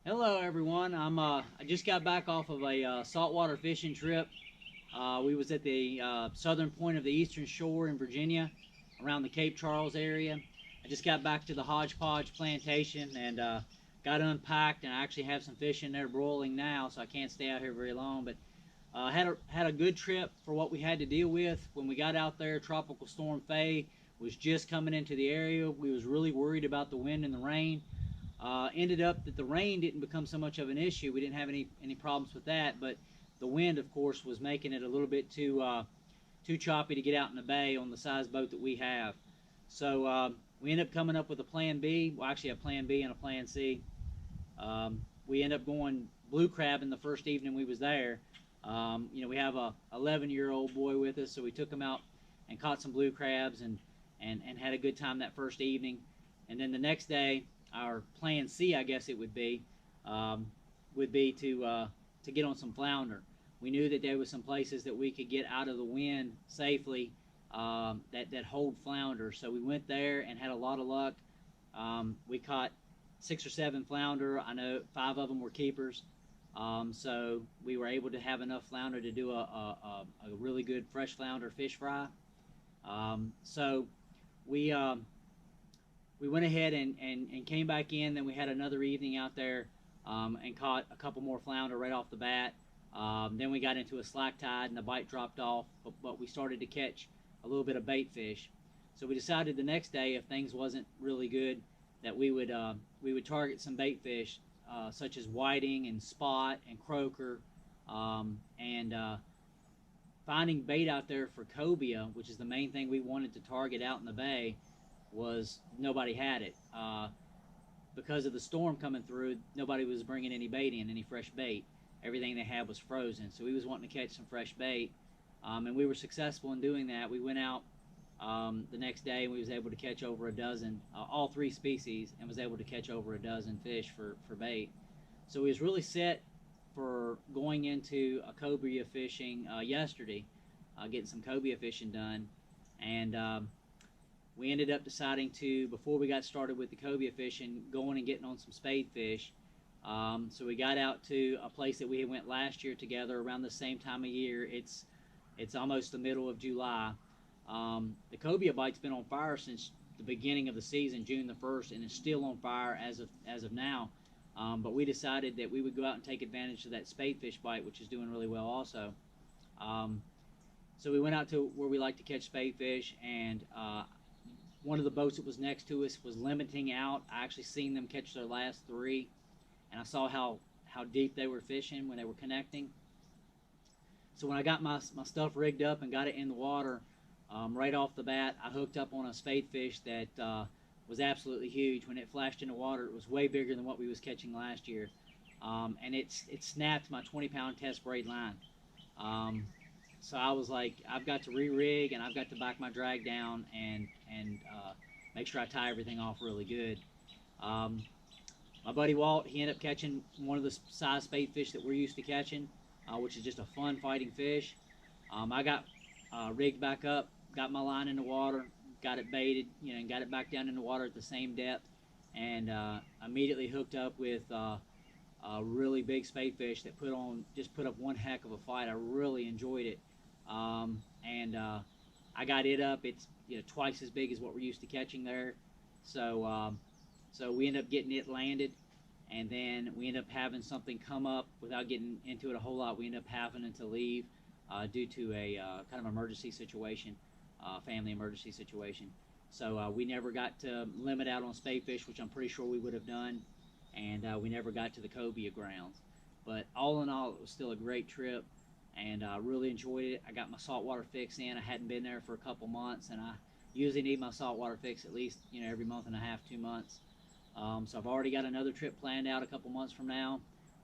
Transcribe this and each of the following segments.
Hello everyone. I just got back off of a saltwater fishing trip. We was at the southern point of the eastern shore in Virginia, around the Cape Charles area. I just got back to the Hodgepodge plantation and got unpacked, and I actually have some fish in there broiling now, so I can't stay out here very long. But had a good trip for what we had to deal with. When we got out there, Tropical Storm Faye was just coming into the area. We was really worried about the wind and the rain. Ended up that the rain didn't become so much of an issue. We didn't have any problems with that, but the wind, of course, was making it a little bit too choppy to get out in the bay on the size boat that we have. So we ended up coming up with a plan B. Well, actually a plan B and a plan C. We ended up going blue crabbing the first evening we was there. We have a 11-year-old boy with us, so we took him out and caught some blue crabs and had a good time that first evening. And then the next day, our plan C, I guess it would be to get on some flounder. We knew that there was some places that we could get out of the wind safely that hold flounder. So we went there and had a lot of luck. We caught 6 or 7 flounder. I know 5 of them were keepers. So we were able to have enough flounder to do a really good fresh flounder fish fry. So we went ahead and came back in. Then we had another evening out there and caught a couple more flounder right off the bat. Then we got into a slack tide and the bite dropped off, but we started to catch a little bit of bait fish. So we decided the next day, if things wasn't really good, that we would target some bait fish such as whiting and spot and croaker, and finding bait out there for cobia, which is the main thing we wanted to target out in the bay. Was nobody had it. Because of the storm coming through, nobody was bringing any bait in, any fresh bait. Everything they had was frozen, so we was wanting to catch some fresh bait, and we were successful in doing that. We went out the next day and we was able to catch over a dozen, all 3 species, and was able to catch over a dozen fish for bait. So we was really set for going into a cobia fishing yesterday, getting some cobia fishing done, and we ended up deciding to, before we got started with the cobia fishing, going and getting on some spadefish. So we got out to a place that we went last year together around the same time of year. It's almost the middle of July. The cobia bite's been on fire since the beginning of the season, June the 1st, and it's still on fire as of now. But we decided that we would go out and take advantage of that spadefish bite, which is doing really well also. So we went out to where we like to catch spadefish, and one of the boats that was next to us was limiting out. I actually seen them catch their last 3, and I saw how deep they were fishing when they were connecting. So when I got my stuff rigged up and got it in the water, right off the bat, I hooked up on a spadefish that was absolutely huge. When it flashed in the water, it was way bigger than what we was catching last year, and it snapped my 20-pound test braid line. So I was like, I've got to re-rig, and I've got to back my drag down and make sure I tie everything off really good. My buddy Walt, he ended up catching one of the size spadefish that we're used to catching, which is just a fun fighting fish. I got rigged back up, got my line in the water, got it baited, and got it back down in the water at the same depth, and immediately hooked up with a really big spadefish that just put up one heck of a fight. I really enjoyed it. I got it up. It's twice as big as what we're used to catching there. So we ended up getting it landed, and then we ended up having something come up. Without getting into it a whole lot, we ended up having to leave due to a kind of emergency situation, family emergency situation. So we never got to limit out on spadefish, which I'm pretty sure we would have done, and we never got to the cobia grounds. But all in all, it was still a great trip, and I really enjoyed it. I got my saltwater fix in. I hadn't been there for a couple months, and I usually need my saltwater fix at least every month and a half, 2 months. So I've already got another trip planned out a couple months from now,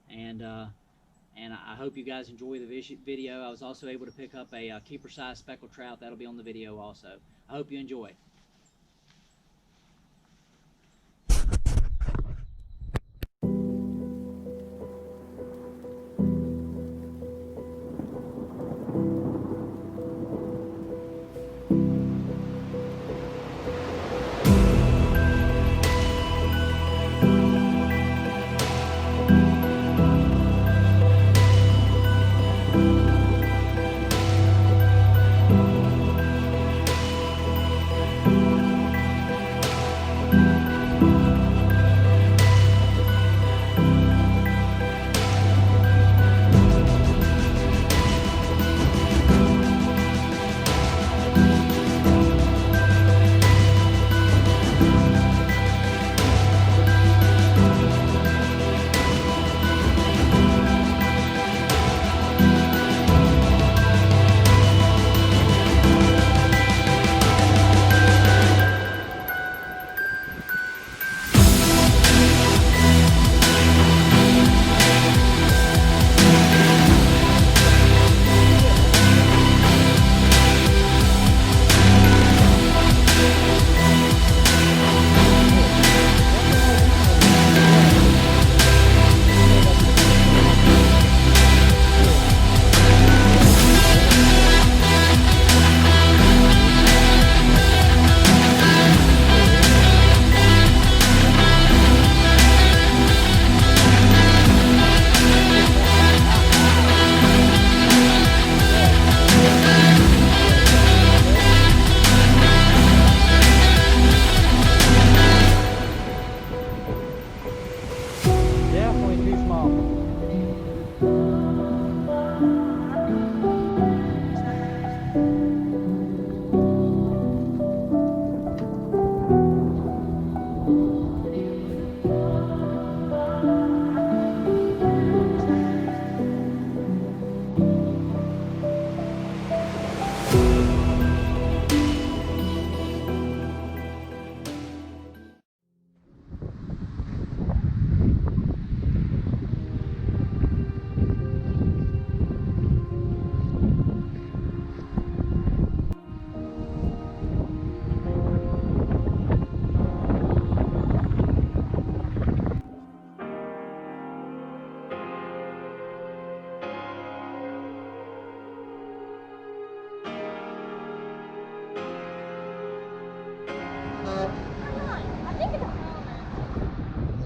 and I hope you guys enjoy the video. I was also able to pick up a keeper-sized speckled trout. That'll be on the video also. I hope you enjoy.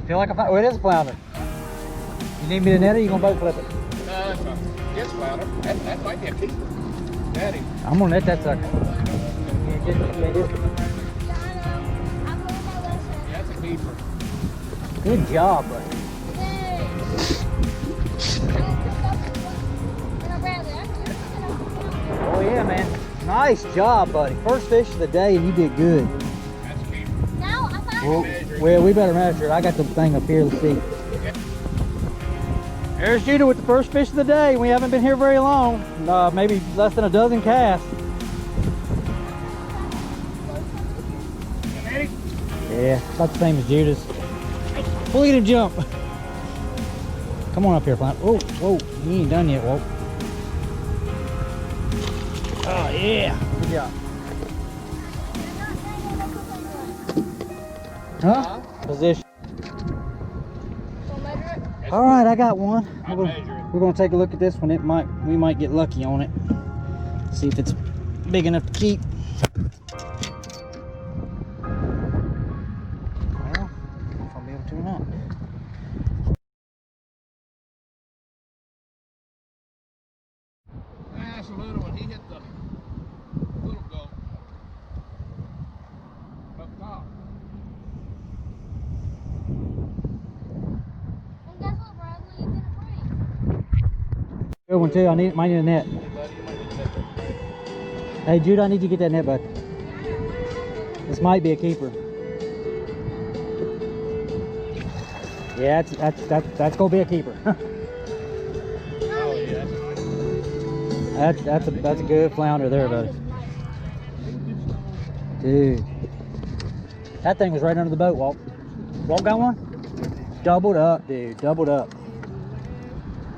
Feel like a flounder? Well, it is a flounder. You need me to net it, or you gonna boat flip it? No, it's a yes, flounder. That might be a keeper. Daddy. I'm gonna net that sucker. That's a keeper. Good job, buddy. Oh yeah, man. Nice job, buddy. First fish of the day, and you did good. That's a keeper. Well, we better measure it. I got the thing up here. Let's see. There's Judah with the first fish of the day. We haven't been here very long. Maybe less than a dozen casts. Yeah, about the same as Judah's. Look at him jump. Come on up here, Flounder. Oh, whoa, he ain't done yet, Walt. Oh, yeah. Good job. Huh? Position. All right, I got one. We're gonna take a look at this one. We might get lucky on it. See if it's big enough to keep. Well, if I'll be able to or not. That's a little one. He hit the little goat up top. Good one too. Might need a net. Hey Jude, I need you to get that net, bud. This might be a keeper. Yeah, that's gonna be a keeper. Oh yeah. That's a good flounder there, buddy. Dude, that thing was right under the boat, Walt. Walt got one? Doubled up, dude. Doubled up.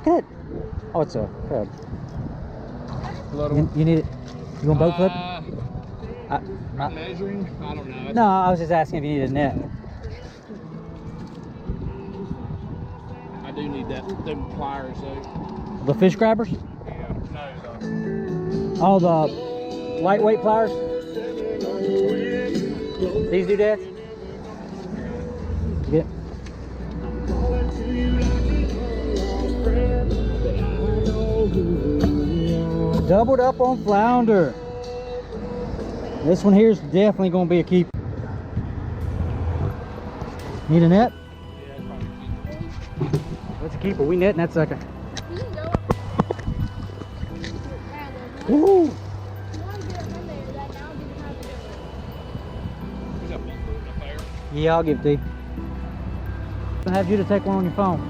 Good. Oh, it's a crab. You need it. You want boat flip? Measuring? I don't know. No, I was just asking if you need a net. I do need them pliers though. The fish grabbers? Yeah. No. Oh, the lightweight pliers? These doodads? Get. Doubled up on flounder. This one here is definitely going to be a keeper. Need a net? Yeah, it's probably a keeper. That's a keeper. We netting that sucker. Woo! There's a bumper up there. Yeah, I'll give it to you. I'll have you to take one on your phone.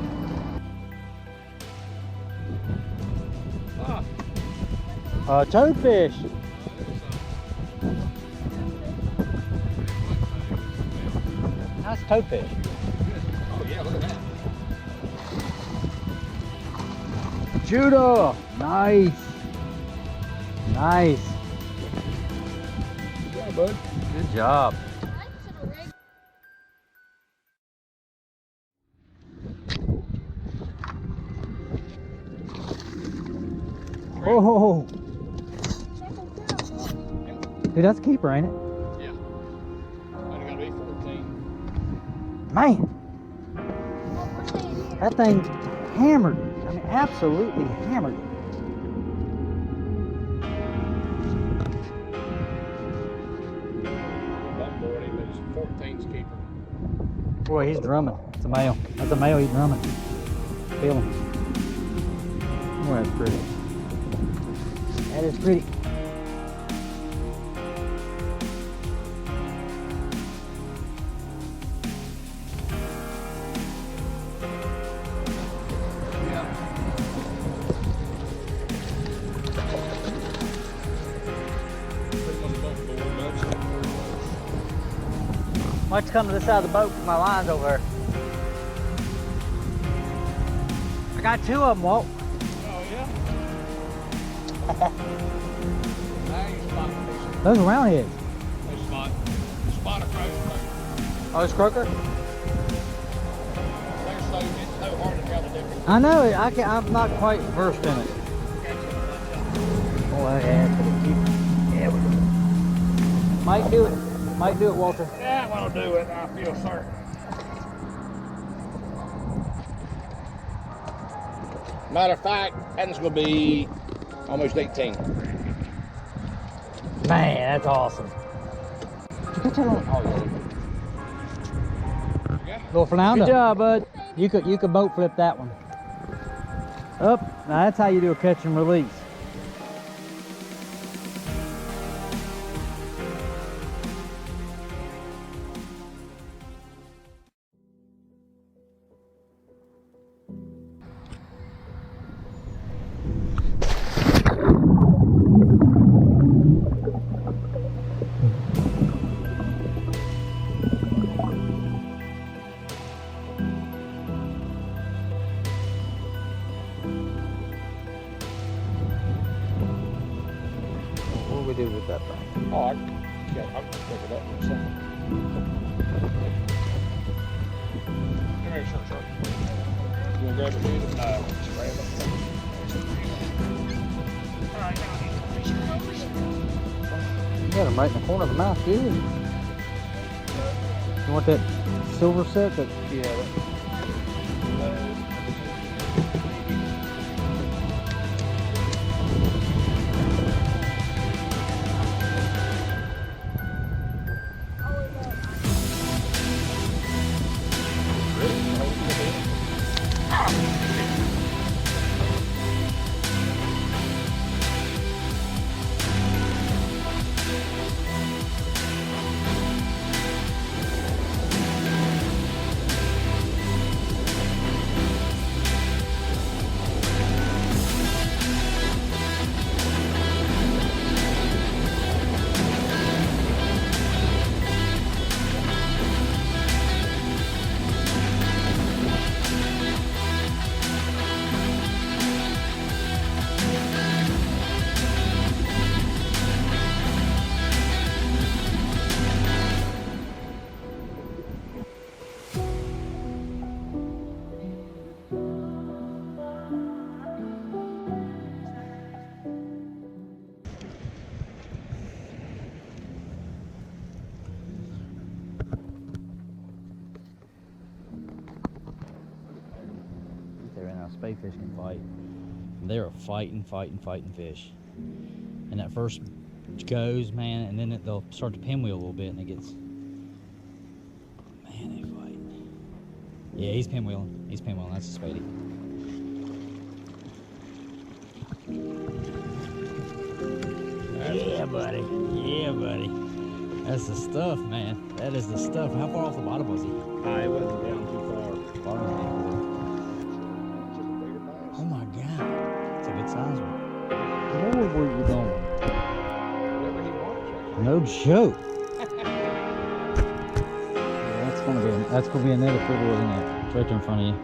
Toadfish. Nice toadfish. Oh yeah, look at that. Judah. Nice. Nice. Yeah, bud. Good job. Oh. Dude, that's a keeper, ain't it? Yeah. Only gotta be 14. Man. That thing hammered. I mean, absolutely hammered. That board, but it's 14's keeper. Boy, he's drumming. It's a male. That's a male, he's drumming. Feel him. Boy, that's pretty. That is pretty. Why don't you come to this side of the boat with my lines over there? I got two of them, Walt. Oh, yeah? Now you spot fishing. Those are round heads. They spot a croaker. Oh, it's croaker? It's so hard to tell the difference. I know it. I'm not quite versed in it. Oh, yeah, we go. Might do it. Might do it, Walter. That one'll do it, I feel certain. Matter of fact, that one's going to be almost 18. Man, that's awesome. Did you catch that on? Oh, yeah. Little flounder. Good job, bud. You could boat flip that one. Up. Now that's how you do a catch and release. What do we do with that thing? Oh, I'll pick it up in a second. Come here, short. You want to grab it, dude? No, just grab it. You got him right in the corner of the mouth, dude. You want that silver set? That, yeah. Spadefish can fight. They're fighting fish. And that first goes, man, and then they'll start to pinwheel a little bit, and it gets. Man, they fight. Yeah, he's pinwheeling. That's a spadey. Yeah, buddy. That's the stuff, man. That is the stuff. How far off the bottom was he? It wasn't down too far. Oh my God. It's a good size one. Lord, where you going? Whatever he wants. No joke. Yeah, that's gonna be another fiddle, isn't it? It's right there in front of you.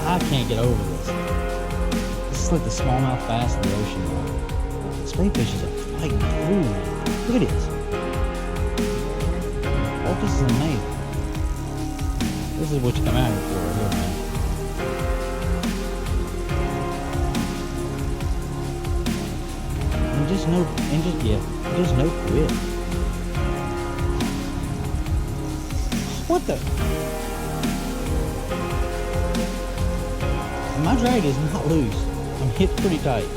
I can't get over this. This is like the smallmouth bass in the ocean. Spadefish is a fighting fool. Look at this. Oh, this is amazing. This is what you come out here for, right here, man. And just no quit. What the? My drag is not loose. I'm hit pretty tight.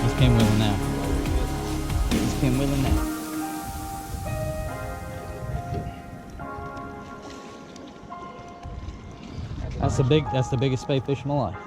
He's pinwheeling now. He's pinwheeling now. That's the biggest spadefish in my life.